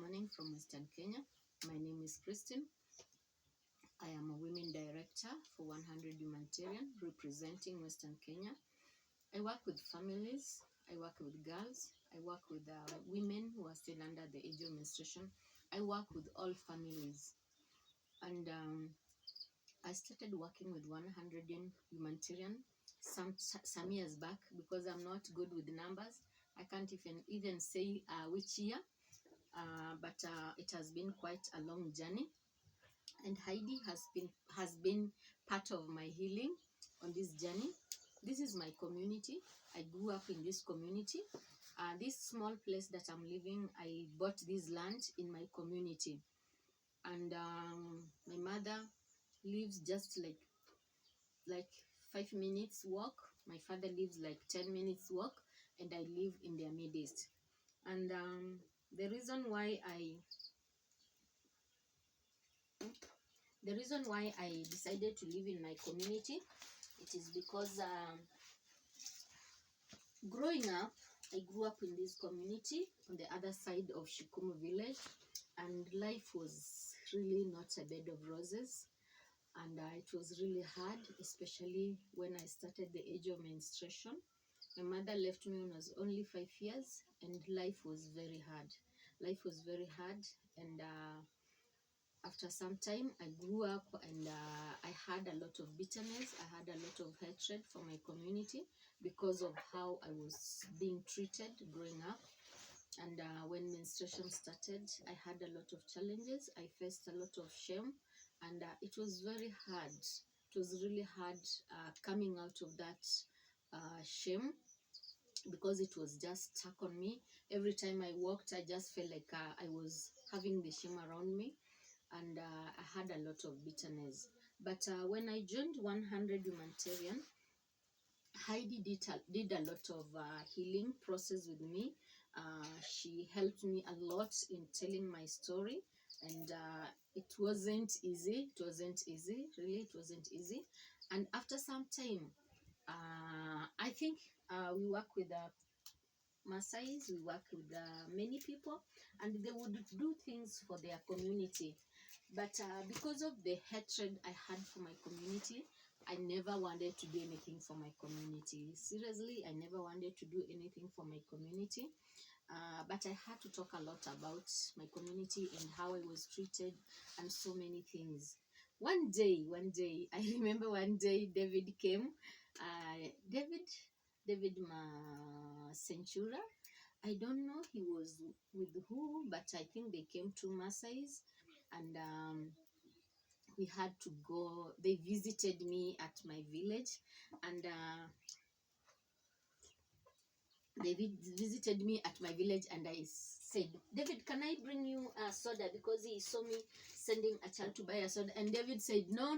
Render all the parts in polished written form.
morning from Western Kenya. My name is Christine. I am a women director for 100 Humanitarian representing Western Kenya. I work with families, I work with girls, I work with women who are still under the age of menstruation. I work with all families. And I started working with 100 Humanitarian some years back because I'm not good with numbers. I can't even say which year. But it has been quite a long journey, and Heidi has been part of my healing on this journey. This is my community. I grew up in this community. This small place that I'm living, I bought this land in my community, and my mother lives just like 5 minutes walk. My father lives like 10 minutes walk, and I live in their midst. And the reason why I decided to live in my community, it is because growing up, I grew up in this community on the other side of Shikumu village, and life was really not a bed of roses, and it was really hard, especially when I started the age of menstruation. My mother left me when I was only 5 years, and life was very hard. Life was very hard, and after some time, I grew up, and I had a lot of bitterness. I had a lot of hatred for my community because of how I was being treated growing up. And when menstruation started, I had a lot of challenges. I faced a lot of shame, and it was very hard. It was really hard coming out of that shame, because it was just stuck on me. Every time I walked, I just felt like I was having the shame around me, and I had a lot of bitterness. But when I joined 100 Humanitarian, Heidi did a lot of healing process with me. She helped me a lot in telling my story, and it wasn't easy. It wasn't easy, really. It wasn't easy. And after some time, I think we work with Maasais, we work with many people, and they would do things for their community. But because of the hatred I had for my community, I never wanted to do anything for my community. Seriously, I never wanted to do anything for my community. But I had to talk a lot about my community and how I was treated and so many things. One day, I remember one day David came. David Centura. I don't know he was with who, but I think they came to Maasai's, and we had to go. They visited me at my village, and visited me at my village, and I said, David, can I bring you a soda? Because he saw me sending a child to buy a soda. And David said, no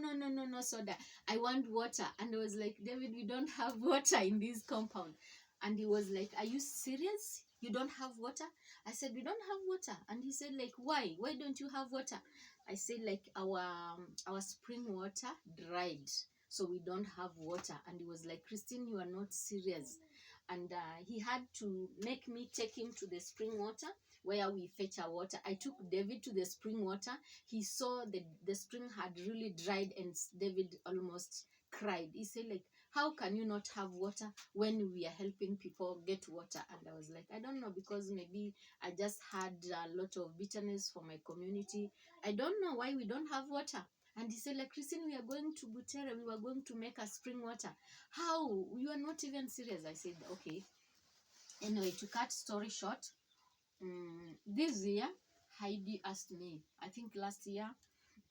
soda. I want water. And I was like, David, we don't have water in this compound. And he was like, are you serious? You don't have water? I said, we don't have water. And he said, like, why? Why don't you have water? I said, like, our spring water dried, so we don't have water. And he was like, Christine, you are not serious. And he had to make me take him to the spring water where we fetch our water. I took David to the spring water. He saw the spring had really dried, and David almost cried. He said, like, how can you not have water when we are helping people get water? And I was like, I don't know, because maybe I just had a lot of bitterness for my community. I don't know why we don't have water. And he said, like, Christine, we are going to Butere. We were going to make a spring water. How? You are not even serious. I said, okay. Anyway, to cut story short, this year, Heidi asked me, I think last year,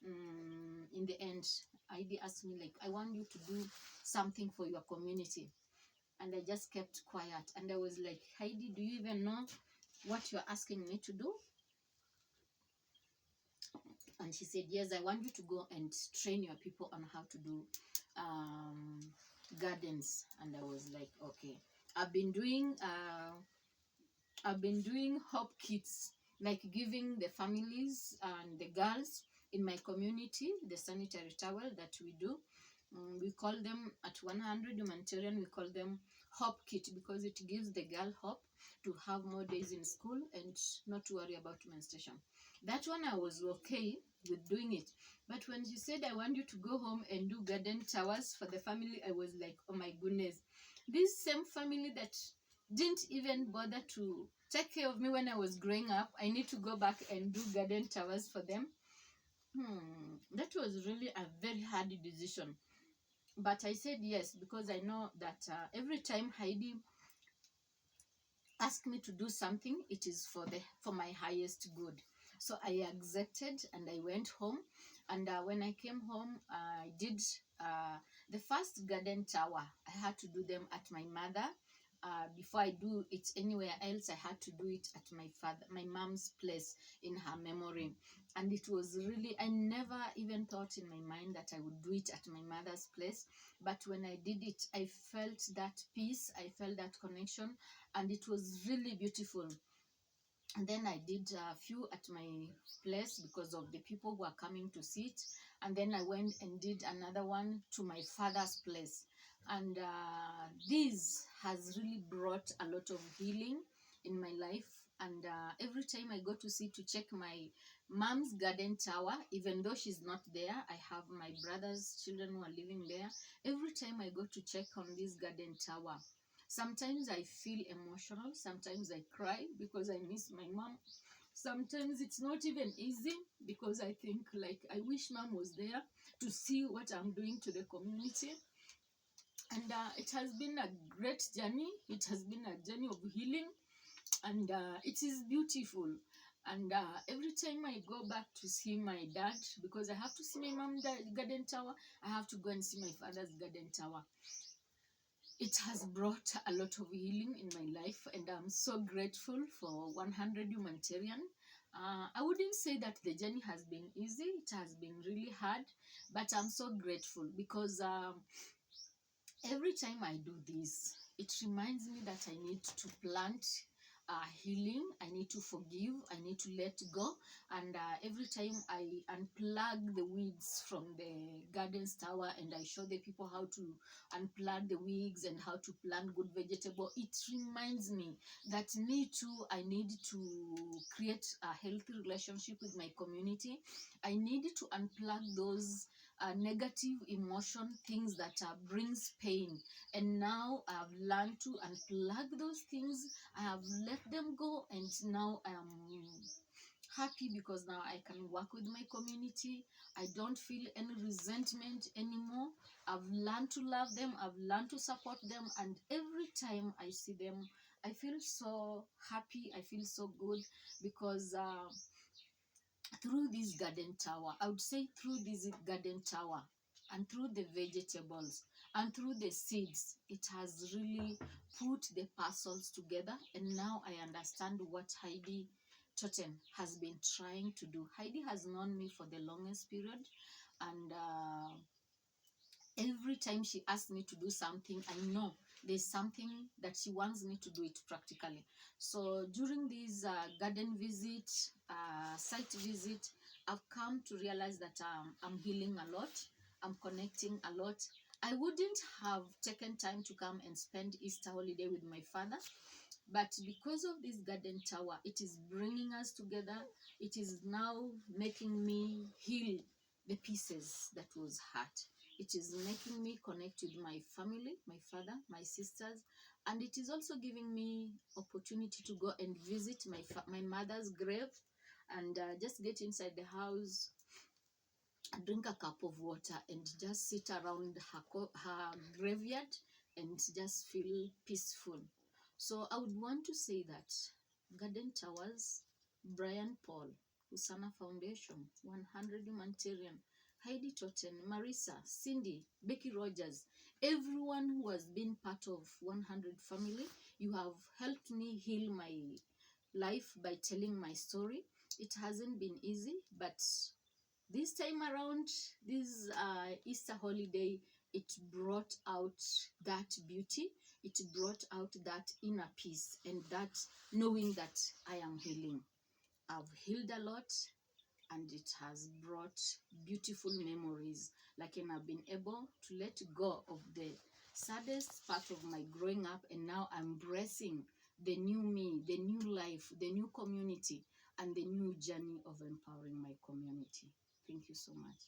in the end, Heidi asked me, like, I want you to do something for your community. And I just kept quiet. And I was like, Heidi, do you even know what you're asking me to do? And she said, yes, I want you to go and train your people on how to do gardens. And I was like, okay. I've been doing hope kits, like giving the families and the girls in my community the sanitary towel that we do. We call them at 100 Humanitarian, we call them Hope Kit, because it gives the girl hope to have more days in school and not to worry about menstruation. That one I was okay with doing it. But when she said, I want you to go home and do garden towers for the family, I was like, oh my goodness. This same family that didn't even bother to take care of me when I was growing up, I need to go back and do garden towers for them. That was really a very hard decision. But I said yes because I know that every time Heidi asked me to do something, it is for my highest good. So I accepted and I went home. And when I came home, I did the first garden tower. I had to do them at my mother. Before I do it anywhere else, I had to do it at my mom's place in her memory. And it was really, I never even thought in my mind that I would do it at my mother's place. But when I did it, I felt that peace, I felt that connection, and it was really beautiful. And then I did a few at my place because of the people who are coming to see it. And then I went and did another one to my father's place. And this has really brought a lot of healing in my life. And every time I go to see to check my mom's garden tower, even though she's not there, I have my brother's children who are living there. Every time I go to check on this garden tower, sometimes I feel emotional, sometimes I cry because I miss my mom. Sometimes it's not even easy because I think like I wish mom was there to see what I'm doing to the community. And it has been a great journey. It has been a journey of healing, and it is beautiful. And every time I go back to see my dad, because I have to see my mom's garden tower, I have to go and see my father's garden tower. It has brought a lot of healing in my life, and I'm so grateful for 100 Humanitarian. I wouldn't say that the journey has been easy. It has been really hard, but I'm so grateful because every time I do this, it reminds me that I need to plant healing. I need to forgive. I need to let go. And every time I unplug the weeds from the garden's tower and I show the people how to unplug the weeds and how to plant good vegetable, it reminds me that me too, I need to create a healthy relationship with my community. I need to unplug those negative emotion, things that brings pain, and now I've learned to unplug those things. I have let them go, and now I am happy because now I can work with my community. I don't feel any resentment anymore. I've learned to love them, I've learned to support them, and every time I see them, I feel so happy, I feel so good because through this garden tower, I would say through this garden tower and through the vegetables and through the seeds, it has really put the puzzles together. And now I understand what Heidi Totten has been trying to do. Heidi has known me for the longest period, and every time she asks me to do something, I know there's something that she wants me to do it practically. So during this garden visit, site visit, I've come to realize that I'm healing a lot. I'm connecting a lot. I wouldn't have taken time to come and spend Easter holiday with my father, but because of this garden tower, it is bringing us together. It is now making me heal the pieces that was hurt. It is making me connect with my family, my father, my sisters, and it is also giving me opportunity to go and visit my mother's grave and just get inside the house, drink a cup of water, and just sit around her graveyard and just feel peaceful. So I would want to say that Garden Towers, Brian Paul, Usana Foundation, 100 Humanitarian, Heidi Totten, Marissa, Cindy, Becky Rogers, everyone who has been part of 100 family, you have helped me heal my life by telling my story. It hasn't been easy, but this time around, this Easter holiday, it brought out that beauty. It brought out that inner peace and that knowing that I am healing. I've healed a lot. and it has brought beautiful memories. Like, and I've been able to let go of the saddest part of my growing up, and now I'm embracing the new me, the new life, the new community, and the new journey of empowering my community. Thank you so much.